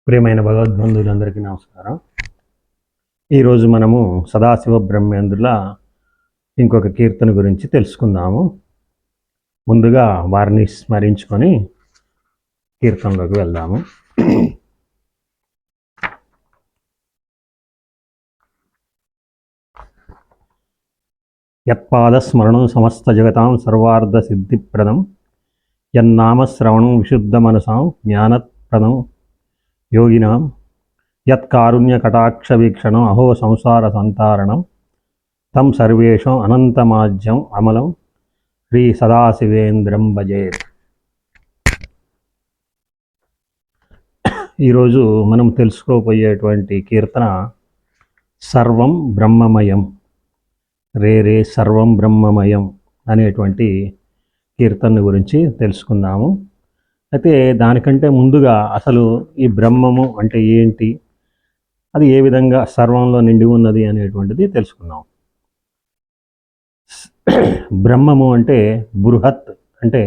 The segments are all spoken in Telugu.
ప్రియమైన భగవద్బంధువులందరికీ నమస్కారం. ఈరోజు మనము సదాశివ బ్రహ్మేంద్రుల ఇంకొక కీర్తన గురించి తెలుసుకుందాము. ముందుగా వారిని స్మరించుకొని కీర్తనలోకి వెళ్దాము. యత్పాదస్మరణం సమస్త జగతాం సర్వార్థ సిద్ధిప్రదం యన్నామశ్రవణం విశుద్ధ మనసాం జ్ఞానప్రదం యోగినాం యత్కారుణ్య కటాక్ష వీక్షణం అహో సంసార సంతారణం తం సర్వేషం అనంతమాజ్యం అమలం శ్రీ సదాశివేంద్రం భజేత్. ఈరోజు మనం తెలుసుకోబోయేటువంటి కీర్తన సర్వం బ్రహ్మమయం, రే సర్వం బ్రహ్మమయం అనేటువంటి కీర్తన గురించి తెలుసుకుందాము. అయితే దానికంటే ముందుగా అసలు ఈ బ్రహ్మము అంటే ఏంటి, అది ఏ విధంగా సర్వంలో నిండి ఉన్నది అనేటువంటిది తెలుసుకుందాం. బ్రహ్మము అంటే బృహత్, అంటే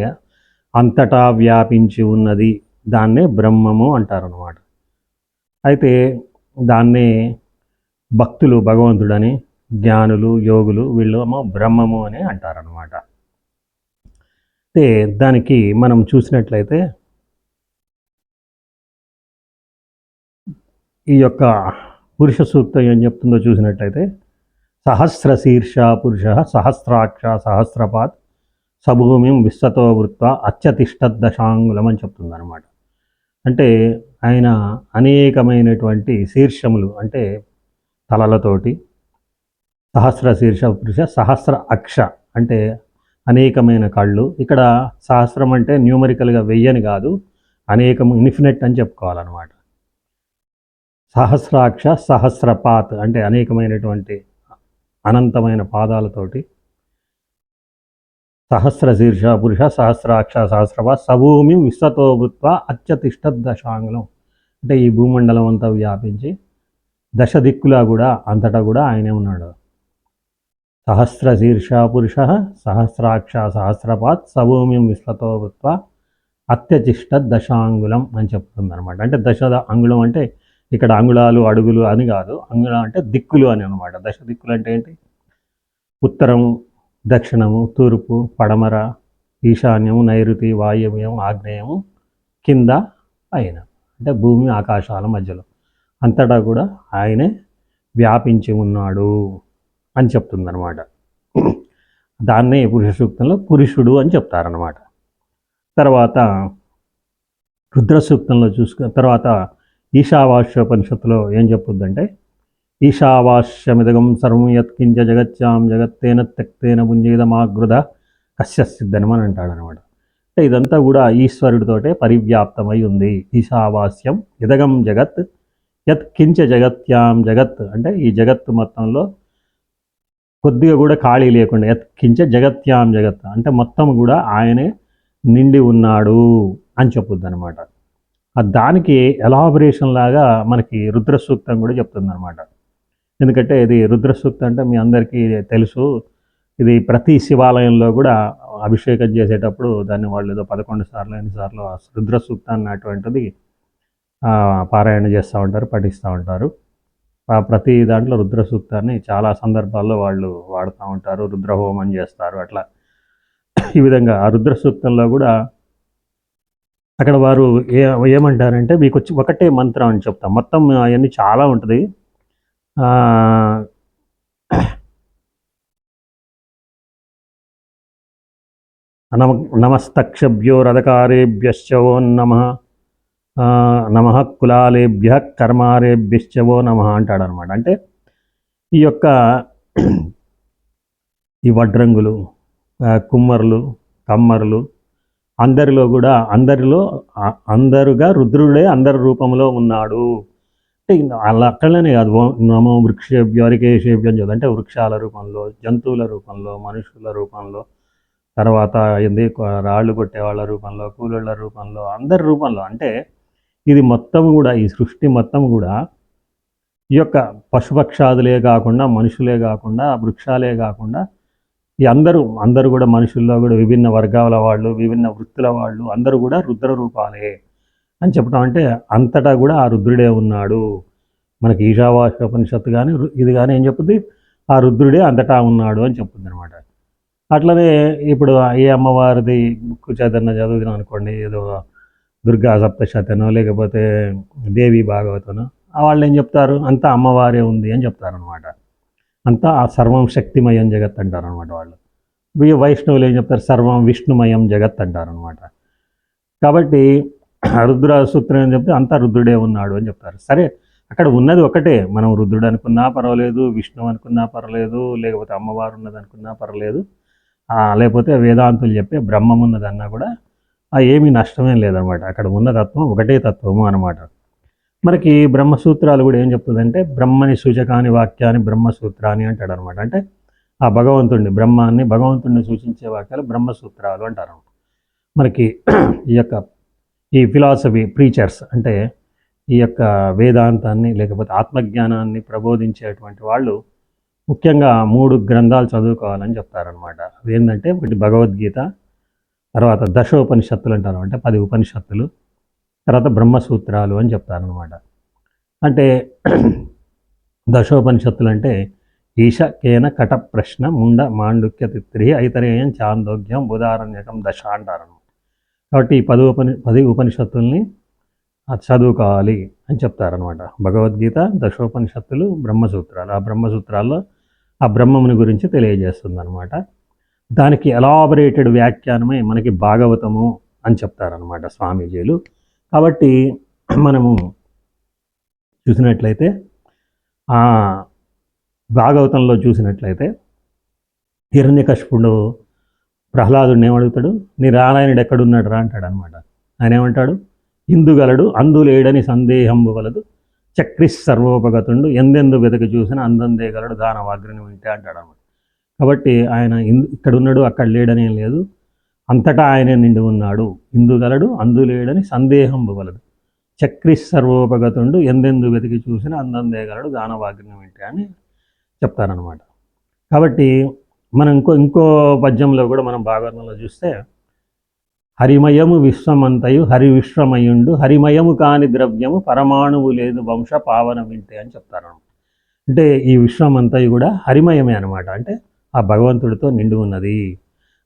అంతటా వ్యాపించి ఉన్నది, దాన్నే బ్రహ్మము అంటారన్నమాట. అయితే దాన్నే భక్తులు భగవంతుడని, జ్ఞానులు యోగులు వీళ్ళేమో బ్రహ్మము అని అంటారన్నమాట. అయితే దానికి మనం చూసినట్లయితే ఈ యొక్క పురుష సూక్తం ఏం చెప్తుందో చూసినట్లయితే సహస్ర శీర్ష పురుష సహస్రాక్ష సహస్రపాత్ సభూమిం విశ్వతో వృత్వ అత్యతిష్టదశాంగులం అని చెప్తుంది అనమాట. అంటే ఆయన అనేకమైనటువంటి శీర్షములు అంటే తలలతోటి, సహస్ర శీర్ష పురుష సహస్ర అక్ష అంటే అనేకమైన కళ్ళు. ఇక్కడ సహస్రం అంటే న్యూమరికల్గా వెయ్యని కాదు, అనేకము ఇన్ఫినిట్ అని చెప్పుకోవాలన్నమాట. సహస్రాక్ష సహస్రపాత్ అంటే అనేకమైనటువంటి అనంతమైన పాదాలతోటి, సహస్ర శీర్ష పురుష సహస్రాక్ష సహస్రపాత్ సభూమి విశ్వతో వృత్వ అత్యతిష్టదశాంగులం అంటే ఈ భూమండలం అంతా వ్యాపించి దశ దిక్కులా కూడా అంతటా కూడా ఆయనే ఉన్నాడు. సహస్ర శీర్ష పురుష సహస్రాక్ష సహస్రపాత్ సభూమిం విశ్వతో వృత్వ అత్యతిష్టదశాంగులం అని చెప్తుంది అనమాట. అంటే దశ అంగుళం అంటే ఇక్కడ అంగుళాలు అడుగులు అని కాదు, అంగుళం అంటే దిక్కులు అని అనమాట. దశ దిక్కులు అంటే ఏంటి? ఉత్తరము, దక్షిణము, తూర్పు, పడమర, ఈశాన్యము, నైరుతి, వాయవ్యం, ఆగ్నేయము, కింద, పైన అంటే భూమి ఆకాశాల మధ్యలో అంతటా కూడా ఆయనే వ్యాపించి ఉన్నాడు అని చెప్తుందన్నమాట. దాన్నే పురుష సూక్తంలో పురుషుడు అని చెప్తారనమాట. తర్వాత రుద్ర సూక్తంలో తర్వాత ఈశావాస్యోపనిషత్తులో ఏం చెప్పుద్దంటే ఈశావాస్యమిదగం సర్వం యత్కించ జగత్యాం జగత్తేన త్యక్తేన పుంజీదమాగృధ కశ్యసిద్ధనం అని అంటాడనమాట. అంటే ఇదంతా కూడా ఈశ్వరుడితోటే పరివ్యాప్తమై ఉంది. ఈశావాస్యం ఇదగం జగత్ యత్కించ జగత్యాం జగత్ అంటే ఈ జగత్తు మొత్తంలో కొద్దిగా కూడా ఖాళీ లేకుండా యత్కించ జగత్యాం జగత్ అంటే మొత్తం కూడా ఆయనే నిండి ఉన్నాడు అని చెప్పుద్ది అనమాట. దానికి ఎలాబరేషన్ లాగా మనకి రుద్ర సూక్తం కూడా చెప్తుంది అనమాట. ఎందుకంటే ఇది రుద్ర సూక్తం అంటే మీ అందరికీ తెలుసు, ఇది ప్రతి శివాలయంలో కూడా అభిషేకం చేసేటప్పుడు దాన్ని వాళ్ళు ఏదో 11 సార్లు ఎన్నిసార్లు రుద్ర సూక్తాన్ని అటువంటిది పారాయణ చేస్తూ ఉంటారు, పఠిస్తూ ఉంటారు. ప్రతి దాంట్లో రుద్ర సూక్తాన్ని చాలా సందర్భాల్లో వాళ్ళు వాడుతూ ఉంటారు, రుద్రహోమం చేస్తారు. అట్లా ఈ విధంగా ఆ రుద్ర సూక్తంలో కూడా అక్కడ వారు ఏమంటారంటే మీకు వచ్చి ఒకటే మంత్రం అని చెప్తాం, మొత్తం అవన్నీ చాలా ఉంటుంది. నమస్తక్షభ్యో రథకారేభ్యశ్చవో నమః కులాలేభ్య కర్మారేభ్యశ్చవో నమః అంటాడనమాట. అంటే ఈ యొక్క ఈ వడ్రంగులు, కుమ్మరులు, కమ్మరులు అందరిలో కూడా అందరుగా రుద్రుడే అందరి రూపంలో ఉన్నాడు. అంటే అలా అక్కడనే కాదు, నమో వృక్షేభ్యో అరికేశేభ్యో అని చదువు అంటే వృక్షాల రూపంలో, జంతువుల రూపంలో, మనుషుల రూపంలో, తర్వాత ఏంది రాళ్ళు కొట్టేవాళ్ళ రూపంలో, కూలోళ్ళ రూపంలో, అందరి రూపంలో. అంటే ఇది మొత్తం కూడా ఈ సృష్టి మొత్తం కూడా ఈ యొక్క పశుపక్షాదులే కాకుండా, మనుషులే కాకుండా, వృక్షాలే కాకుండా ఈ అందరూ కూడా మనుషుల్లో కూడా విభిన్న వర్గాల వాళ్ళు, విభిన్న వృత్తుల వాళ్ళు అందరూ కూడా రుద్ర రూపాలే. అని చెప్పడం అంటే అంతటా కూడా ఆ రుద్రుడే ఉన్నాడు. మనకి ఈశావాస్యోపనిషత్తు కానీ ఇది కానీ ఏం చెప్పుద్ది, ఆ రుద్రుడే అంతటా ఉన్నాడు అని చెప్తుంది అనమాట. అట్లనే ఇప్పుడు ఏ అమ్మవారిది బుక్ చదవన్న చదువుతున్నాం అనుకోండి, ఏదో దుర్గా సప్తశతనో లేకపోతే దేవి భాగవతనో, వాళ్ళు ఏం చెప్తారు, అంతా అమ్మవారే ఉంది అని చెప్తారనమాట. అంతా ఆ సర్వం శక్తిమయం జగత్ అంటారనమాట వాళ్ళు. వైష్ణవులు ఏం చెప్తారు, సర్వం విష్ణుమయం జగత్ అంటారనమాట. కాబట్టి రుద్ర సూత్రం అని చెప్తే అంతా రుద్రుడే ఉన్నాడు అని చెప్తారు. సరే, అక్కడ ఉన్నది ఒకటే, మనం రుద్రుడు అనుకున్నా పర్వాలేదు, విష్ణువు అనుకున్నా పర్వాలేదు, లేకపోతే అమ్మవారు ఉన్నది అనుకున్నా పర్వాలేదు, లేకపోతే వేదాంతులు చెప్పే బ్రహ్మం ఉన్నదన్నా కూడా ఏమీ నష్టమేం లేదనమాట. అక్కడ ఉన్న తత్వం ఒకటే తత్వము అనమాట. మనకి బ్రహ్మసూత్రాలు కూడా ఏం చెప్తుందంటే, బ్రహ్మని సూచకాని వాక్యాన్ని బ్రహ్మసూత్రాన్ని అంటాడు అనమాట. అంటే ఆ భగవంతుడిని, బ్రహ్మాన్ని, భగవంతుడిని సూచించే వాక్యాలు బ్రహ్మసూత్రాలు అంటారు. మనకి ఈ ఫిలాసఫీ ప్రీచర్స్ అంటే ఈ యొక్క వేదాంతాన్ని లేకపోతే ఆత్మజ్ఞానాన్ని ప్రబోధించేటువంటి వాళ్ళు ముఖ్యంగా 3 గ్రంథాలు చదువుకోవాలని చెప్తారనమాట. అవి ఏంటంటే, ఒకటి భగవద్గీత, తర్వాత దశోపనిషత్తులు అంటారు, అంటే 10 ఉపనిషత్తులు, తర్వాత బ్రహ్మసూత్రాలు అని చెప్తారనమాట. అంటే దశోపనిషత్తులు అంటే ఈశ కేన కట ప్రశ్న ముండ మాండుక్య తిత్రి ఐతరేయం చాందోగ్యం బుధారణ్యకం దశ అంటారనమాట. కాబట్టి ఈ 10 ఉపనిషత్తుల్ని చదువుకోవాలి అని చెప్తారనమాట. భగవద్గీత, దశోపనిషత్తులు, బ్రహ్మసూత్రాలు. ఆ బ్రహ్మసూత్రాల్లో ఆ బ్రహ్మముని గురించి తెలియజేస్తుంది అనమాట. దానికి ఎలాబరేటెడ్ వ్యాఖ్యానమే మనకి భాగవతము అని చెప్తారనమాట స్వామీజీలు. కాబట్టి మనము చూసినట్లయితే భాగవతంలో చూసినట్లయితే హిరణ్యకశిపుడు ప్రహ్లాదుడిని ఏమడుగుతాడు, నీ నారాయణుడు ఎక్కడున్నాడు రా అంటాడు అనమాట. ఆయన ఏమంటాడు, ఇందుగలడు అందులేడని సందేహంబు వలదు చక్రిస్ సర్వోపగతుండు ఎందెందు వెతక చూసిన అందందేగలడు దానవాగ్రిని వింటే అంటాడు అనమాట. కాబట్టి ఆయన ఇక్కడ ఉన్నాడు అక్కడ లేడని ఏం లేదు, అంతటా ఆయనే నిండి ఉన్నాడు. ఇందుగలడు అందులేడని సందేహంబు వలదు చక్రిస్ సర్వోపగతుండు ఎందెందు వెతికి చూసిన అందందేగలడు దానవాగ్రిని వింటే అని చెప్తారనమాట. కాబట్టి మనం ఇంకో పద్యంలో కూడా మనం భాగవతంలో చూస్తే, హరిమయము విశ్వమంతయు హరి విశ్వమయుండు హరిమయము కాని ద్రవ్యము పరమాణువు లేదు వంశ పావన వింటే అని చెప్తారు. అంటే ఈ విశ్వమంతయు కూడా హరిమయమే అనమాట. అంటే ఆ భగవంతుడితో నిండి ఉన్నది.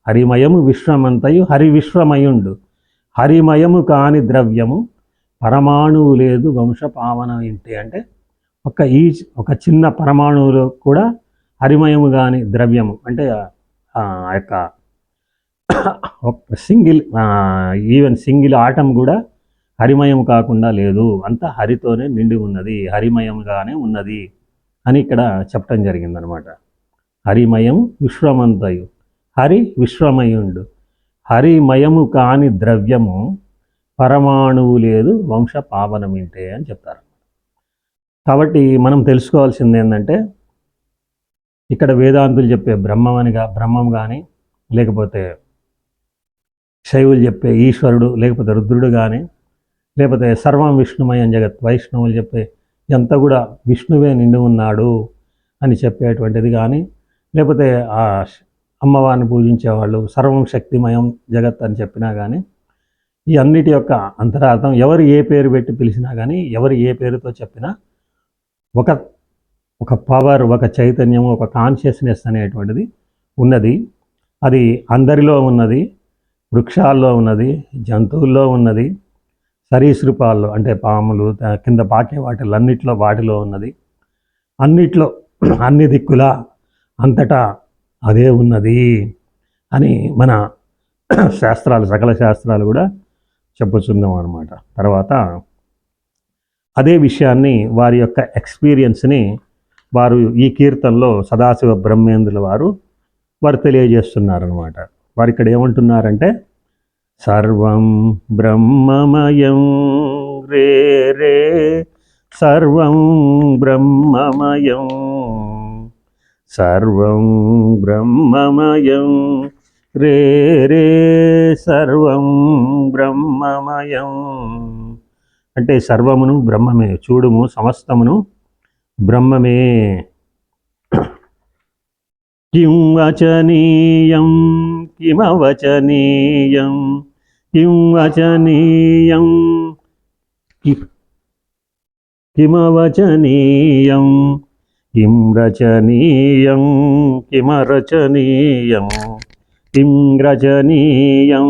హరిమయము విశ్వమంతయు హరి విశ్వమయుండు హరిమయము కాని ద్రవ్యము పరమాణువు లేదు వంశ పావన వింటే. అంటే ఒక చిన్న పరమాణువులో కూడా హరిమయము కాని ద్రవ్యము అంటే ఆ యొక్క సింగిల్ ఆటం కూడా హరిమయం కాకుండా లేదు, అంతా హరితోనే నిండి ఉన్నది, హరిమయంగానే ఉన్నది అని ఇక్కడ చెప్పడం జరిగిందనమాట. హరిమయం విశ్వమంతయు హరి విశ్వమయుండు హరిమయము కాని ద్రవ్యము పరమాణువు లేదు వంశ పావనమింటే అని చెప్తారు. కాబట్టి మనం తెలుసుకోవాల్సింది ఏంటంటే, ఇక్కడ వేదాంతులు చెప్పే బ్రహ్మం కానీ, లేకపోతే శైవులు చెప్పే ఈశ్వరుడు లేకపోతే రుద్రుడు కానీ, లేకపోతే సర్వం విష్ణుమయం జగత్ వైష్ణవులు చెప్పే ఎంత కూడా విష్ణువే నిండి ఉన్నాడు అని చెప్పేటువంటిది కానీ, లేకపోతే ఆ అమ్మవారిని పూజించేవాళ్ళు సర్వం శక్తిమయం జగత్ అని చెప్పినా కానీ, ఈ అన్నిటి యొక్క అంతరార్థం ఎవరు ఏ పేరు పెట్టి పిలిచినా కానీ, ఎవరు ఏ పేరుతో చెప్పినా ఒక పవర్, ఒక చైతన్యం, ఒక కాన్షియస్నెస్ అనేటువంటిది ఉన్నది. అది అందరిలో ఉన్నది, వృక్షాల్లో ఉన్నది, జంతువుల్లో ఉన్నది, సరీసృపాల్లో అంటే పాములు కింద పాకే వాటిలో ఉన్నది, అన్నిట్లో అన్ని దిక్కులా అంతటా అదే ఉన్నది అని మన సకల శాస్త్రాలు కూడా చెప్పుచున్నాం అన్నమాట. తర్వాత అదే విషయాన్ని వారి యొక్క ఎక్స్పీరియన్స్ని వారు ఈ కీర్తనలో సదాశివ బ్రహ్మేంద్రుల వారు తెలియజేస్తున్నారనమాట. వారు ఇక్కడ ఏమంటున్నారంటే, సర్వం బ్రహ్మమయం రే రే సర్వం బ్రహ్మమయం సర్వం బ్రహ్మమయం రే రే సర్వం బ్రహ్మమయం. అంటే సర్వమును బ్రహ్మమే, చూడుము సమస్తమును బ్రహ్మమే. కిం వచనీయం కిమవచనీయం కిం వచనీయం కిమవచనీయం కిం రచనీయం కిమరచనీయం కిం రచనీయం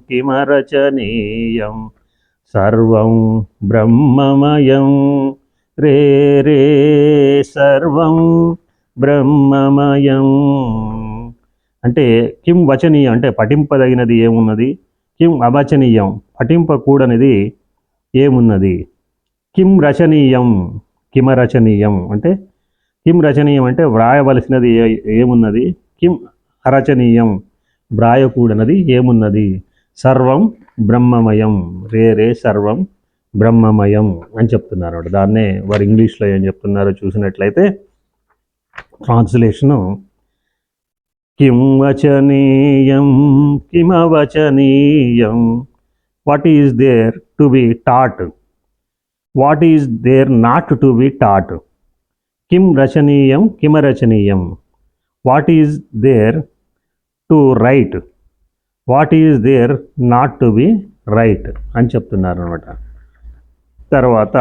కిమరచనీయం సర్వం బ్రహ్మమయం రే రే సర్వం బ్రహ్మమయం. అంటే కిం వచనీయం అంటే పఠింపదగినది ఏమున్నది, కిం అవచనీయం పఠింపకూడనిది ఏమున్నది, కిం రచనీయం కిమరచనీయం అంటే కిం రచనీయం అంటే వ్రాయవలసినది ఏమున్నది, కిం అరచనీయం వ్రాయకూడనది ఏమున్నది. సర్వం బ్రహ్మమయం రే రే సర్వం బ్రహ్మమయం అని చెప్తున్నారు. దాన్నే వారు ఇంగ్లీష్లో ఏం చెప్తున్నారో చూసినట్లయితే ట్రాన్స్లేషను కిం వచనీయం కిమవచనీయం what is there to be taught, what is there not to be taught. కిం రచనీయం కిమరచనీయం what is there to write, what is there not to be write అని చెప్తున్నారు అనమాట. తర్వాత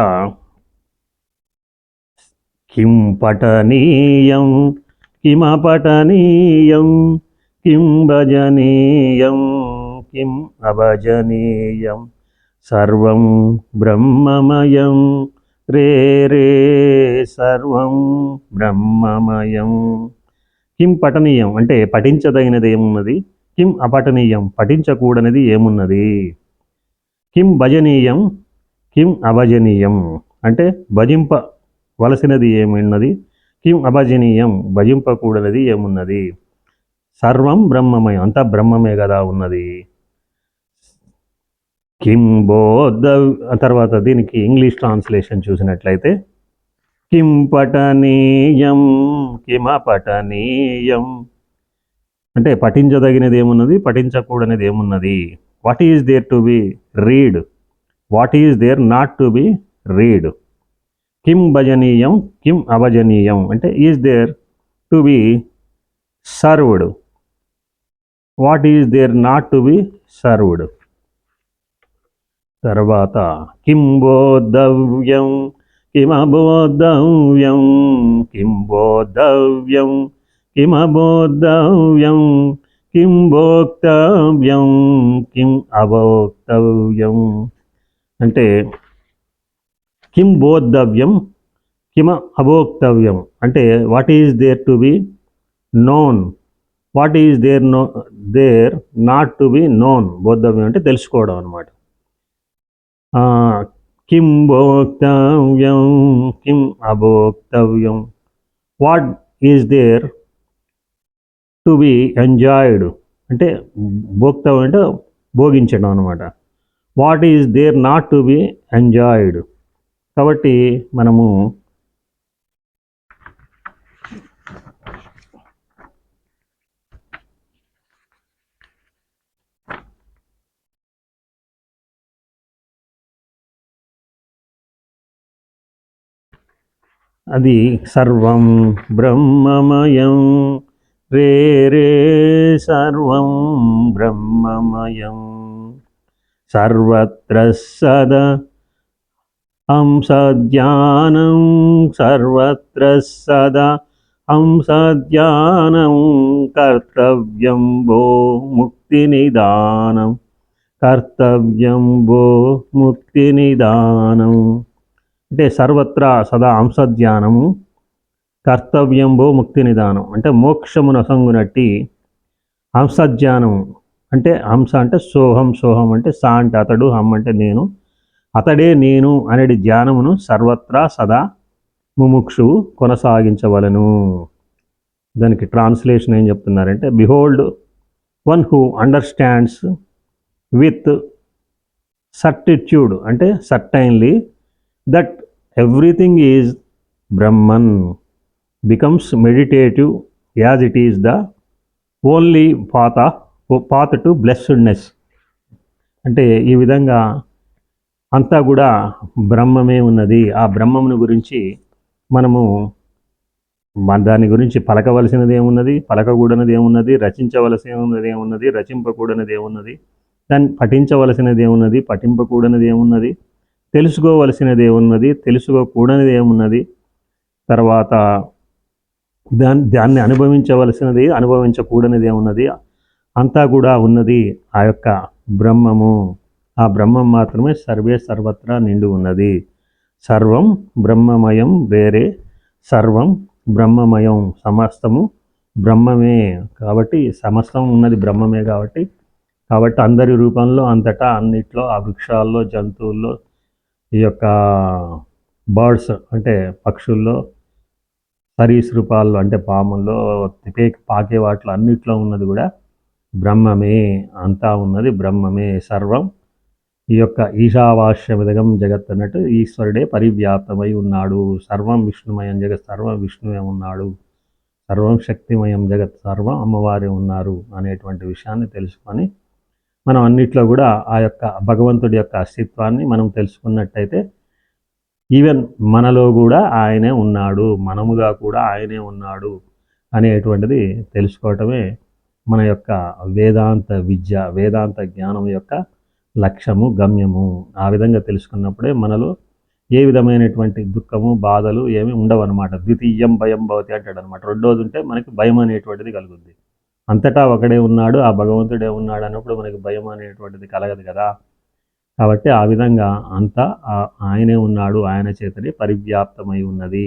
కిం పఠనీయం కిమపఠనీయం కిం భజనీయం కిం అభజనీయం సర్వం బ్రహ్మమయం రే రే సర్వం బ్రహ్మమయం. కిం పఠనీయం అంటే పఠించదగినది ఏమున్నది, కిం అపఠనీయం పఠించకూడనిది ఏమున్నది, కిం భజనీయం కిం అభజనీయం అంటే భజింపవలసినది ఏమున్నది, కిం అభజనీయం భజింపకూడనిది ఏమున్నది. సర్వం బ్రహ్మమయం అంతా బ్రహ్మమే కదా ఉన్నది. కిం బోధ తర్వాత దీనికి ఇంగ్లీష్ ట్రాన్స్లేషన్ చూసినట్లయితే కిం పఠనీయం కిమపఠనీయం అంటే పఠించదగినది ఏమున్నది పఠించకూడనిది ఏమున్నది. What is there to be read, what is there not to be read. కిం భజనీయం కిం అభజనీయం అంటే is there to be served, what is there not to be served. తర్వాత కిం బోద్ధవ్యం కిమబోద్ధవ్యం కిం బోద్ధవ్యం కిమబోద్ధవ్యం కిం భోక్తవ్యం కిం అభోక్తవ్యం అంటే కిం బోద్ధవ్యం కిమ అభోక్తవ్యం అంటే what is there to be known, what is there there not to be known. బోద్ధవ్యం అంటే తెలుసుకోవడం అనమాట. కిం భోక్తవ్యం కిం అభోక్తవ్యం what is there to be enjoyed అంటే భోక్తవ్యం అంటే భోగించడం అనమాట. What is there not to be enjoyed. కాబట్టి మనము అది సర్వం బ్రహ్మమయం రే రే సర్వం బ్రహ్మమయం సర్వత్ర సదా హంసధ్యానం సర్వత్ర సదా హంసధ్యానం కర్తవ్యం భో ముక్తినిదానం, కర్తవ్యం భో ముక్తినిదానం అంటే సర్వత్రా సదా హంసధ్యానము కర్తవ్యంబో ముక్తి నిదానం అంటే మోక్షమునసంగునట్టి హంసధ్యానం అంటే హంస అంటే సోహం, సోహం అంటే సా అంటే అతడు, హం అంటే నేను, అతడే నేను అనేది ధ్యానమును సర్వత్రా సదా ముముక్షువు కొనసాగించవలను. దానికి ట్రాన్స్లేషన్ ఏం చెప్తున్నారంటే behold one who understands with certitude అంటే certainly that everything is Brahman becomes meditative as it is the only path to blessedness. అంటే ఈ విధంగా అంతా కూడా బ్రహ్మమే ఉన్నది. ఆ బ్రహ్మమును గురించి మనము దాని గురించి పలకవలసినది ఏమున్నది, పలకకూడనిది ఏమున్నది, రచించవలసినది ఏమున్నది, రచింపకూడనిది ఏమున్నది, దాన్ని పఠించవలసినది ఏమున్నది, పఠింపకూడనిది ఏమున్నది, తెలుసుకోవలసినది ఏమున్నది, తెలుసుకోకూడనిది ఏమున్నది, తర్వాత దాన్ని అనుభవించవలసినది, అనుభవించకూడనిది ఏమున్నది, అంతా కూడా ఉన్నది ఆ యొక్క బ్రహ్మము. ఆ బ్రహ్మం మాత్రమే సర్వే సర్వత్రా నిండి ఉన్నది. సర్వం బ్రహ్మమయం, వేరే సర్వం బ్రహ్మమయం, సమస్తము బ్రహ్మమే. కాబట్టి సమస్తం ఉన్నది బ్రహ్మమే. కాబట్టి అందరి రూపంలో, అంతటా, అన్నిట్లో, ఆ వృక్షాల్లో, జంతువుల్లో, ఈ యొక్క బర్డ్స్ అంటే పక్షుల్లో, సరీసృపాల్లో అంటే పాముల్లో, పాకే వాటిలో అన్నిట్లో ఉన్నది కూడా బ్రహ్మమే. అంతా ఉన్నది బ్రహ్మమే. సర్వం ఈ యొక్క ఈశావాస్యమిదగం జగత్ అన్నట్టు ఈశ్వరుడే పరివ్యాప్తమై ఉన్నాడు. సర్వం విష్ణుమయం జగత్, సర్వం విష్ణువే ఉన్నాడు. సర్వం శక్తిమయం జగత్, సర్వం అమ్మవారే ఉన్నారు అనేటువంటి విషయాన్ని తెలుసుకొని మనం అన్నిట్లో కూడా ఆ యొక్క భగవంతుడి యొక్క అస్తిత్వాన్ని మనం తెలుసుకున్నట్టయితే ఈవెన్ మనలో కూడా ఆయనే ఉన్నాడు, మనముగా కూడా ఆయనే ఉన్నాడు అనేటువంటిది తెలుసుకోవటమే మన యొక్క వేదాంత విద్య, వేదాంత జ్ఞానం యొక్క లక్ష్యము, గమ్యము. ఆ విధంగా తెలుసుకున్నప్పుడే మనలో ఏ విధమైనటువంటి దుఃఖము, బాధలు ఏమి ఉండవు అనమాట. ద్వితీయం భయం భవతి అంటాడు అనమాట. రెండోది ఉంటే మనకి భయం అనేటువంటిది కలుగుద్ది. అంతటా ఒకడే ఉన్నాడు, ఆ భగవంతుడే ఉన్నాడు అన్నప్పుడు మనకి భయం అనేటువంటిది కలగదు కదా. కాబట్టి ఆ విధంగా అంతా ఆయనే ఉన్నాడు, ఆయన చేతనే పరివ్యాప్తమై ఉన్నది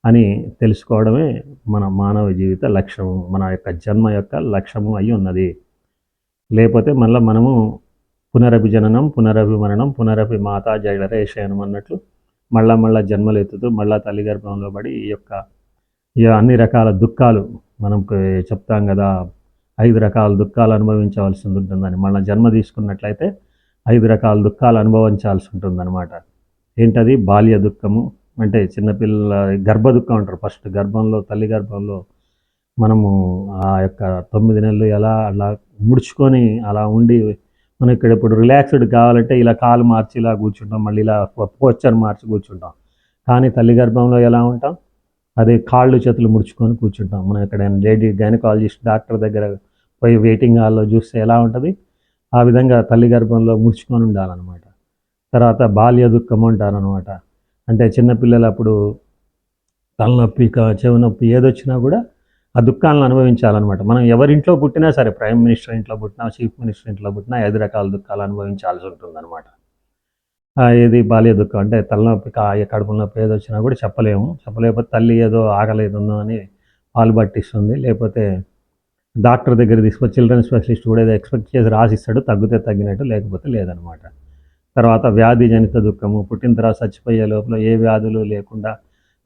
అని తెలుసుకోవడమే మన మానవ జీవిత లక్ష్యము, మన యొక్క జన్మ యొక్క లక్ష్యము అయి ఉన్నది. లేకపోతే మళ్ళీ మనము పునరపి జననం, పునరపి మరణం, పునరపి మాతా జైలరేషయనం అన్నట్లు మళ్ళా జన్మలు ఎత్తుతూ మళ్ళా తల్లి గర్భంలో పడి ఈ అన్ని రకాల దుఃఖాలు మనం చెప్తాం కదా, 5 రకాల దుఃఖాలు అనుభవించవలసి ఉంటుందని. మళ్ళీ జన్మ తీసుకున్నట్లయితే 5 రకాల దుఃఖాలు అనుభవించాల్సి ఉంటుందన్నమాట. ఏంటది? బాల్య దుఃఖము అంటే చిన్నపిల్లల గర్భ దుఃఖం అంటారు. ఫస్ట్ గర్భంలో, తల్లి గర్భంలో మనము ఆ యొక్క 9 నెలలు ఎలా అలా ముడుచుకొని అలా ఉండి, మనం ఇక్కడ ఇప్పుడు రిలాక్స్డ్ కావాలంటే ఇలా కాలు మార్చి ఇలా కూర్చుంటాం, మళ్ళీ ఇలా పోస్చర్ మార్చి కూర్చుంటాం. కానీ తల్లి గర్భంలో ఎలా ఉంటాం? అదే కాళ్ళు చేతులు ముడుచుకొని కూర్చుంటాం. మనం ఎక్కడైనా లేడీ గైనకాలజిస్ట్ డాక్టర్ దగ్గర పోయి వెయిటింగ్ హాల్లో చూస్తే ఎలా ఉంటుంది? ఆ విధంగా తల్లి గర్భంలో ముడుచుకొని ఉండాలన్నమాట. తర్వాత బాల్య దుఃఖం అంటారనమాట. అంటే చిన్నపిల్లలు అప్పుడు తలనొప్పి, చెవి నొప్పి ఏదొచ్చినా కూడా ఆ దుఃఖాలను అనుభవించాలన్నమాట. మనం ఎవరింట్లో పుట్టినా సరే, ప్రైమ్ మినిస్టర్ ఇంట్లో పుట్టినా, చీఫ్ మినిస్టర్ ఇంట్లో పుట్టినా 5 రకాల దుఃఖాలు అనుభవించాల్సి ఉంటుందన్నమాట. ఏది బాల్య దుఃఖం అంటే తలనొప్పి, కడుపు నొప్పి ఏదొచ్చినా కూడా చెప్పలేకపోతే తల్లి ఏదో ఆగలేదుందో అని పాలు పట్టిస్తుంది. లేకపోతే డాక్టర్ దగ్గర తీసుకొచ్చి చిల్డ్రన్ స్పెషలిస్ట్ కూడా ఏదో ఎక్స్పెక్ట్ చేసి రాసిస్తాడు, తగ్గితే తగ్గినట్టు, లేకపోతే లేదనమాట. తర్వాత వ్యాధి జనిత దుఃఖము, పుట్టిన తర్వాత చచ్చిపోయే లోపల ఏ వ్యాధులు లేకుండా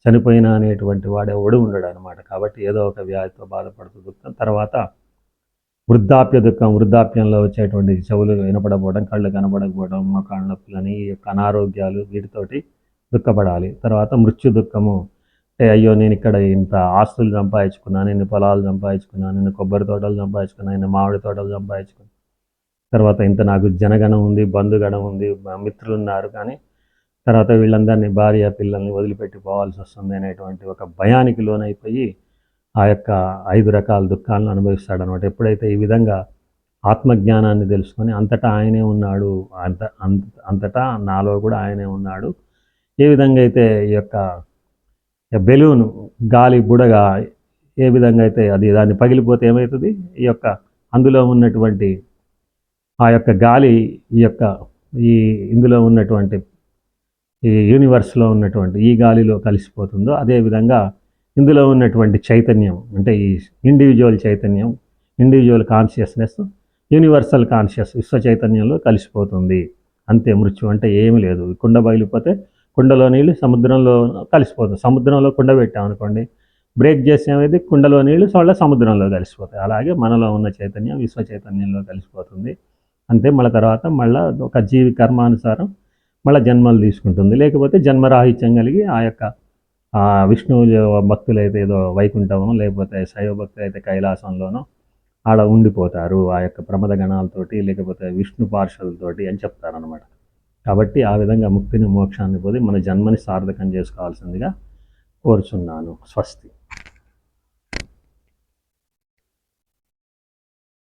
చనిపోయినా అనేటువంటి వాడు ఎవడు ఉండడు అనమాట. కాబట్టి ఏదో ఒక వ్యాధితో బాధపడుతూ దుఃఖం. తర్వాత వృద్ధాప్య దుఃఖం, వృద్ధాప్యంలో వచ్చేటువంటి చెవులు వినపడకపోవడం, కళ్ళు కనపడకపోవడం, మోకాళ్ళ నొప్పులని, ఈ యొక్క అనారోగ్యాలు, వీటితోటి దుఃఖపడాలి. తర్వాత మృత్యు దుఃఖము అంటే అయ్యో నేను ఇక్కడ ఇంత ఆస్తులు సంపాదించుకున్నాను, ఇన్ని పొలాలు సంపాదించుకున్నాను, ఇన్ని కొబ్బరి తోటలు సంపాదించుకున్నాను, ఇన్ని మామిడి తోటలు సంపాదించుకున్నాను, తర్వాత ఇంత నాకు జనగణం ఉంది, బంధుగణం ఉంది, మిత్రులు ఉన్నారు, కానీ తర్వాత వీళ్ళందరినీ భార్య పిల్లల్ని వదిలిపెట్టి పోవాల్సి వస్తుంది అనేటువంటి ఒక భయానికి లోనైపోయి ఆ యొక్క 5 రకాల దుఃఖాలను అనుభవిస్తాడనమాట. ఎప్పుడైతే ఈ విధంగా ఆత్మజ్ఞానాన్ని తెలుసుకొని అంతటా ఆయనే ఉన్నాడు, అంతటా నాలో కూడా ఆయనే ఉన్నాడు, ఏ విధంగా అయితే ఈ యొక్క బెలూను గాలి బుడగ ఏ విధంగా అయితే దాన్ని పగిలిపోతే ఏమవుతుంది, ఈ యొక్క అందులో ఉన్నటువంటి ఆ యొక్క గాలి ఈ ఇందులో ఉన్నటువంటి ఈ యూనివర్స్లో ఉన్నటువంటి ఈ గాలిలో కలిసిపోతుందో, అదేవిధంగా ఇందులో ఉన్నటువంటి చైతన్యం అంటే ఈ ఇండివిజువల్ చైతన్యం, ఇండివిజువల్ కాన్షియస్నెస్ యూనివర్సల్ కాన్షియస్ విశ్వ చైతన్యంలో కలిసిపోతుంది. అంతే. మృత్యు అంటే ఏమీ లేదు. కుండ పగిలిపోతే కుండలో నీళ్ళు సముద్రంలో కలిసిపోతుంది. సముద్రంలో కుండ పెట్టామనుకోండి, బ్రేక్ చేసి ఏమైంది, కుండలో నీళ్ళు సముద్రంలో కలిసిపోతాయి. అలాగే మనలో ఉన్న చైతన్యం విశ్వ చైతన్యంలో కలిసిపోతుంది. అంతే. మళ్ళీ తర్వాత మళ్ళీ ఒక జీవి కర్మానుసారం మళ్ళీ జన్మలు తీసుకుంటుంది. లేకపోతే జన్మరాహిత్యం కలిగి ఆ యొక్క విష్ణువు భక్తులు అయితే ఏదో వైకుంఠమో, లేకపోతే శైవ భక్తులు అయితే కైలాసంలోనో ఆడ ఉండిపోతారు ఆ యొక్క ప్రమద గణాలతోటి, లేకపోతే విష్ణు పార్షదులతోటి అని చెప్తారనమాట. కాబట్టి ఆ విధంగా ముక్తిని, మోక్షాన్ని పొంది మన జన్మని సార్థకం చేసుకోవాల్సిందిగా కోరుచున్నాను. స్వస్తి.